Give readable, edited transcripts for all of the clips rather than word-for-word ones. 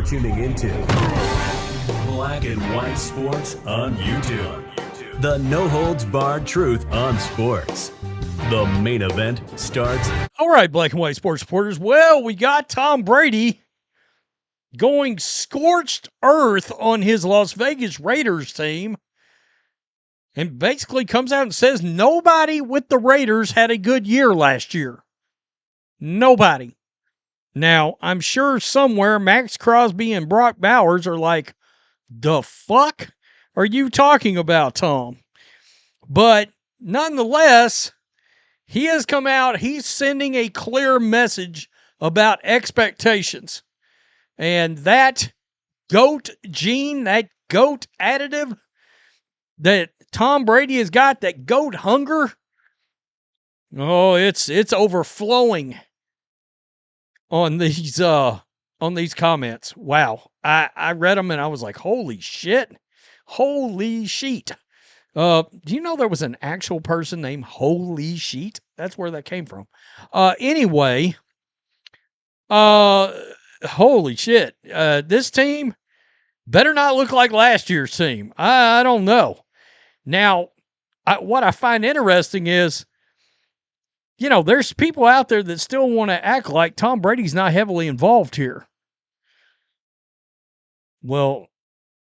You're tuning into Black and White Sports on YouTube. The no-holds-barred truth on sports. The main event starts. All right, Black and White Sports supporters. Well, we got Tom Brady going scorched earth on his Las Vegas Raiders team and basically comes out and says nobody with the Raiders had a good year last year. Nobody. Now, I'm sure somewhere Max Crosby and Brock Bowers are like, the fuck are you talking about, Tom? But nonetheless, he has come out, he's sending a clear message about expectations. And that GOAT gene, that GOAT additive that Tom Brady has got, that GOAT hunger, oh, it's overflowing on these comments. Wow. I read them and I was like, holy shit. Holy sheet. Do you know there was an actual person named Holy Sheet? That's where that came from. Anyway, holy shit. This team better not look like last year's team. I don't know. Now, what I find interesting is, you know, there's people out there that still want to act like Tom Brady's not heavily involved here. Well,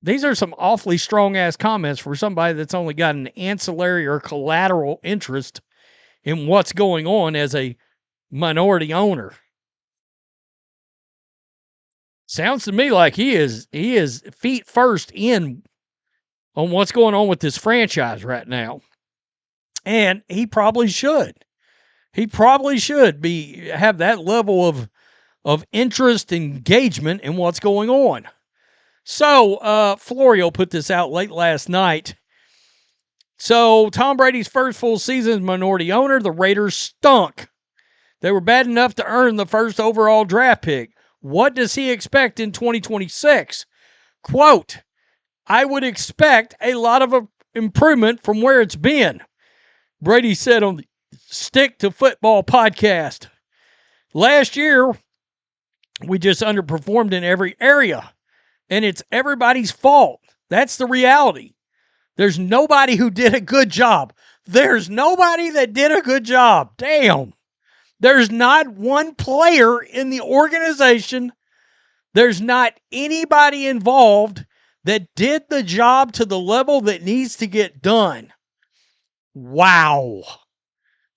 these are some awfully strong-ass comments for somebody that's only got an ancillary or collateral interest in what's going on as a minority owner. Sounds to me like he is feet first in on what's going on with this franchise right now. And he probably should. He probably should have that level of interest, engagement in what's going on. So, Florio put this out late last night. So, Tom Brady's first full season as minority owner, the Raiders stunk. They were bad enough to earn the first overall draft pick. What does he expect in 2026? Quote, I would expect a lot of improvement from where it's been, Brady said on the Stick to Football podcast. Last year, we just underperformed in every area, and it's everybody's fault. That's the reality. There's nobody who did a good job. There's nobody that did a good job. Damn. There's not one player in the organization. There's not anybody involved that did the job to the level that needs to get done. Wow.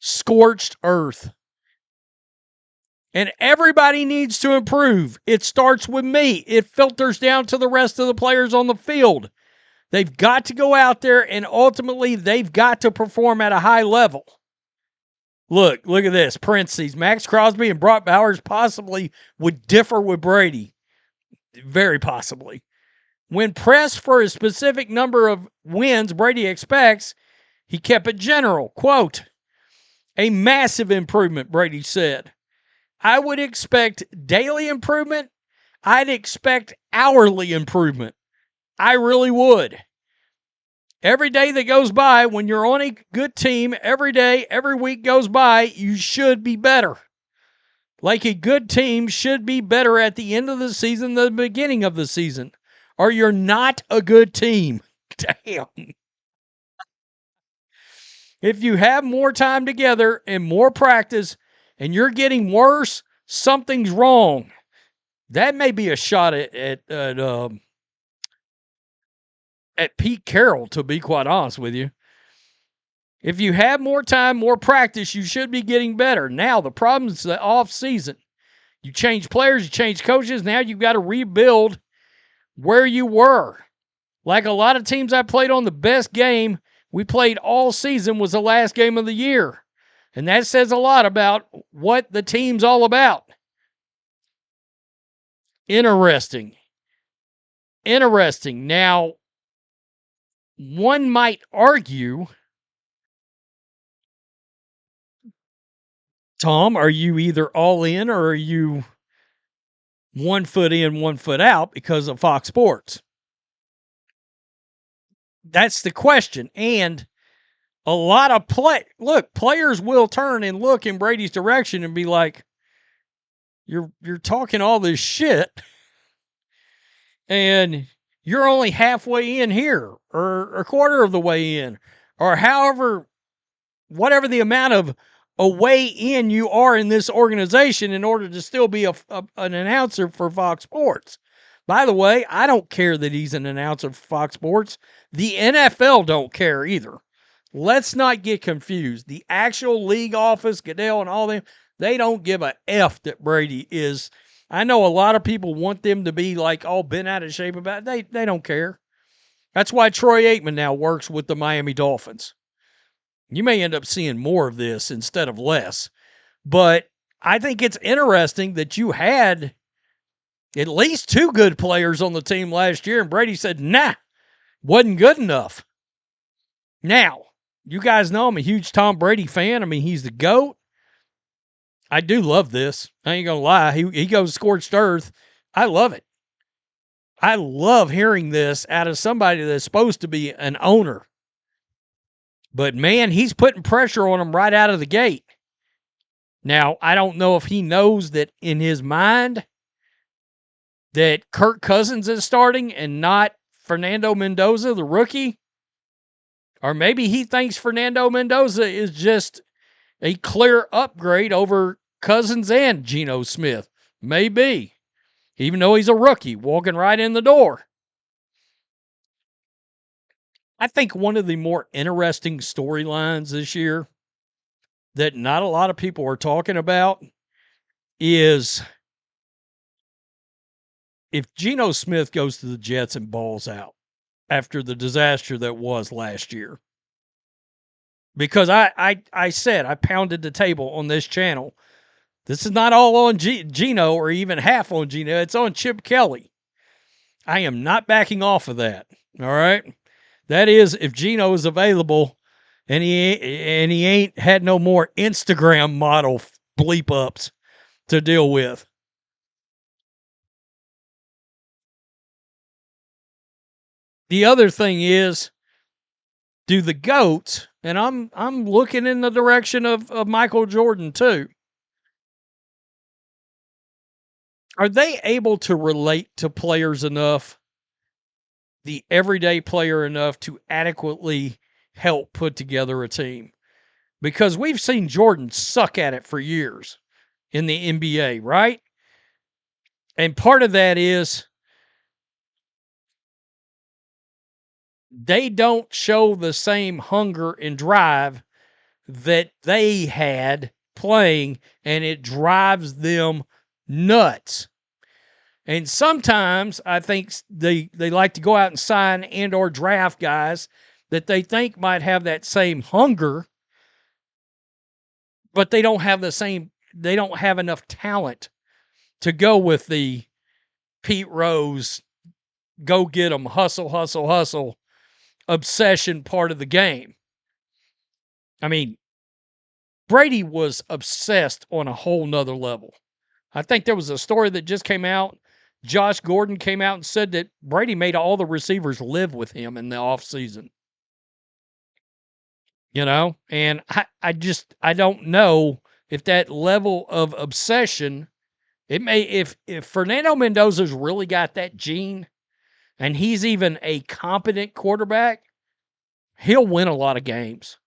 Scorched earth. And everybody needs to improve. It starts with me. It filters down to the rest of the players on the field. They've got to go out there and ultimately they've got to perform at a high level. Look at this. Parentheses. Max Crosby and Brock Bowers possibly would differ with Brady. Very possibly. When pressed for a specific number of wins Brady expects, he kept it general. Quote, a massive improvement, Brady said. I would expect daily improvement. I'd expect hourly improvement. I really would. Every day that goes by, when you're on a good team, every day, every week goes by, you should be better. Like a good team should be better at the end of the season than the beginning of the season. Or you're not a good team. Damn. If you have more time together and more practice and you're getting worse, something's wrong. That may be a shot at Pete Carroll, to be quite honest with you. If you have more time, more practice, you should be getting better. Now, the problem is the off season. You change players, you change coaches. Now you've got to rebuild where you were. Like a lot of teams I played on, the best game we played all season was the last game of the year. And that says a lot about what the team's all about. Interesting. Now, one might argue, Tom, are you either all in or are you 1 foot in, 1 foot out because of Fox Sports? That's the question. And a lot of players will turn and look in Brady's direction and be like, you're talking all this shit, and you're only halfway in here or a quarter of the way in or however, whatever the amount of away in you are in this organization in order to still be an announcer for Fox Sports. By the way, I don't care that he's an announcer for Fox Sports. The NFL don't care either. Let's not get confused. The actual league office, Goodell and all them, they don't give a F that Brady is. I know a lot of people want them to be like all bent out of shape about it. They don't care. That's why Troy Aikman now works with the Miami Dolphins. You may end up seeing more of this instead of less. But I think it's interesting that you had at least two good players on the team last year, and Brady said, nah, wasn't good enough. Now, you guys know I'm a huge Tom Brady fan. I mean, he's the GOAT. I do love this. I ain't going to lie. He goes scorched earth. I love it. I love hearing this out of somebody that's supposed to be an owner. But, man, he's putting pressure on him right out of the gate. Now, I don't know if he knows that in his mind that Kirk Cousins is starting and not Fernando Mendoza, the rookie. Or maybe he thinks Fernando Mendoza is just a clear upgrade over Cousins and Geno Smith. Maybe. Even though he's a rookie, walking right in the door. I think one of the more interesting storylines this year that not a lot of people are talking about is if Geno Smith goes to the Jets and balls out after the disaster that was last year. Because I said, I pounded the table on this channel. This is not all on Geno or even half on Geno. It's on Chip Kelly. I am not backing off of that. All right? That is if Geno is available and he ain't had no more Instagram model bleep ups to deal with. The other thing is, do the GOATs, and I'm looking in the direction of Michael Jordan too, are they able to relate to players enough, the everyday player enough to adequately help put together a team? Because we've seen Jordan suck at it for years in the NBA, right? And part of that is they don't show the same hunger and drive that they had playing, and it drives them nuts. And sometimes I think they like to go out and sign and or draft guys that they think might have that same hunger, but they don't have enough talent to go with the Pete Rose, go get them, hustle, hustle, hustle, obsession part of the game. I mean, Brady was obsessed on a whole nother level. I think there was a story that just came out. Josh Gordon came out and said that Brady made all the receivers live with him in the offseason. You know, and I don't know if that level of obsession, it may, if Fernando Mendoza's really got that gene and he's even a competent quarterback, he'll win a lot of games.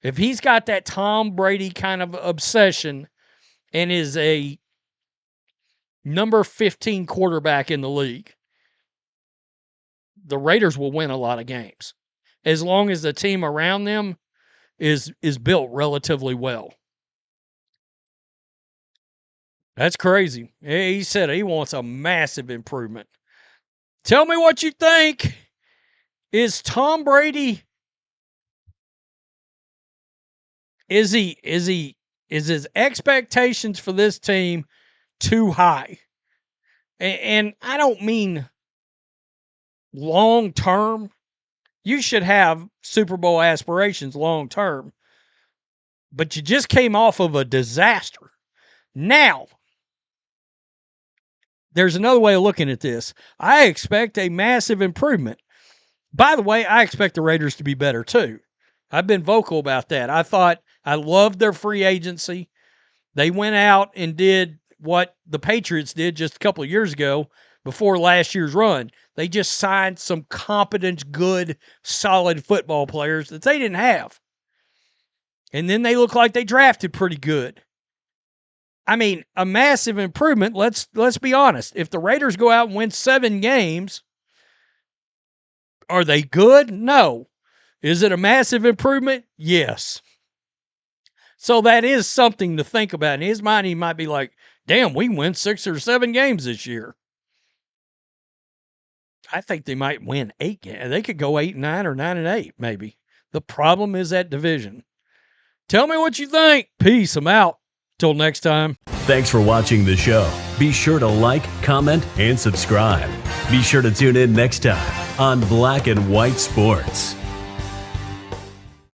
If he's got that Tom Brady kind of obsession and is a number 15 quarterback in the league, the Raiders will win a lot of games as long as the team around them is built relatively well. That's crazy. He said he wants a massive improvement. Tell me what you think. Is Tom Brady, is his expectations for this team too high? And I don't mean long term. You should have Super Bowl aspirations long term. But you just came off of a disaster. Now, there's another way of looking at this. I expect a massive improvement. By the way, I expect the Raiders to be better too. I've been vocal about that. I loved their free agency. They went out and did what the Patriots did just a couple of years ago before last year's run. They just signed some competent, good, solid football players that they didn't have. And then they look like they drafted pretty good. I mean, a massive improvement. Let's be honest. If the Raiders go out and win 7 games, are they good? No. Is it a massive improvement? Yes. So that is something to think about. In his mind, he might be like, damn, we win 6 or 7 games this year. I think they might win 8 games. They could go 8-9 or 9-8, maybe. The problem is that division. Tell me what you think. Peace. I'm out. Till next time. Thanks for watching the show. Be sure to like, comment, and subscribe. Be sure to tune in next time on Black and White Sports.